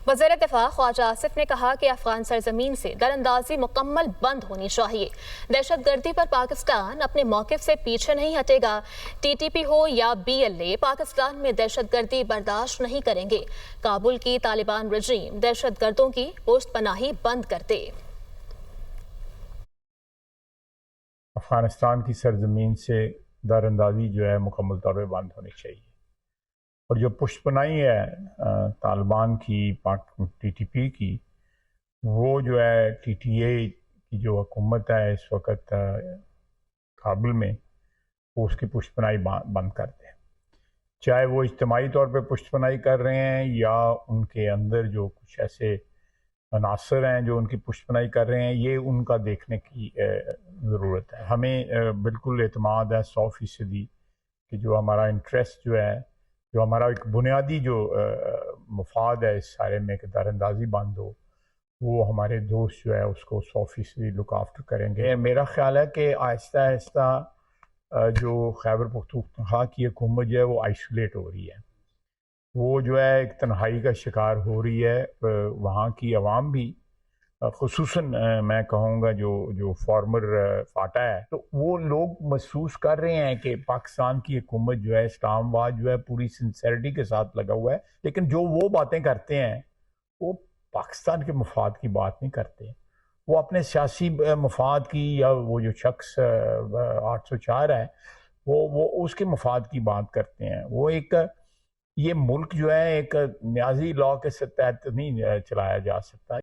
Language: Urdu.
وزیر دفاع خواجہ آصف نے کہا کہ افغان سرزمین سے دراندازی مکمل بند ہونی چاہیے۔ دہشت گردی پر پاکستان اپنے موقف سے پیچھے نہیں ہٹے گا۔ ٹی ٹی پی ہو یا بی ایل اے، پاکستان میں دہشت گردی برداشت نہیں کریں گے۔ کابل کی طالبان رجیم دہشت گردوں کی پشت پناہی بند کر دے۔ افغانستان کی سرزمین سے دراندازی جو ہے مکمل طور پہ بند ہونی چاہیے، اور جو پشت پناہی ہے طالبان کی ٹی ٹی پی کی، وہ جو ہے ٹی ٹی اے کی جو حکومت ہے اس وقت کابل میں، وہ اس کی پشت پناہی بند کر دیں، چاہے وہ اجتماعی طور پہ پشت پناہی کر رہے ہیں یا ان کے اندر جو کچھ ایسے عناصر ہیں جو ان کی پشت پناہی کر رہے ہیں، یہ ان کا دیکھنے کی ضرورت ہے۔ ہمیں بالکل اعتماد ہے 100% کہ جو ہمارا انٹرسٹ جو ہے، جو ہمارا ایک بنیادی جو مفاد ہے اس سارے میں کہ دراندازی بند ہو، وہ ہمارے دوست جو ہے اس کو 100% لک آفٹر کریں گے۔ میرا خیال ہے کہ آہستہ آہستہ جو خیبر پختونخوا کی حکومت جو ہے وہ آئسولیٹ ہو رہی ہے، وہ جو ہے ایک تنہائی کا شکار ہو رہی ہے۔ وہاں کی عوام بھی، خصوصاً میں کہوں گا جو فارمر فاٹا ہے، تو وہ لوگ محسوس کر رہے ہیں کہ پاکستان کی حکومت جو ہے، اسلام آباد جو ہے پوری سنسیئرٹی کے ساتھ لگا ہوا ہے، لیکن جو وہ باتیں کرتے ہیں وہ پاکستان کے مفاد کی بات نہیں کرتے، وہ اپنے سیاسی مفاد کی، یا وہ جو شخص 804 ہے وہ اس کے مفاد کی بات کرتے ہیں۔ وہ ایک یہ ملک جو ہے ایک نیازی لاء کے تحت نہیں چلایا جا سکتا۔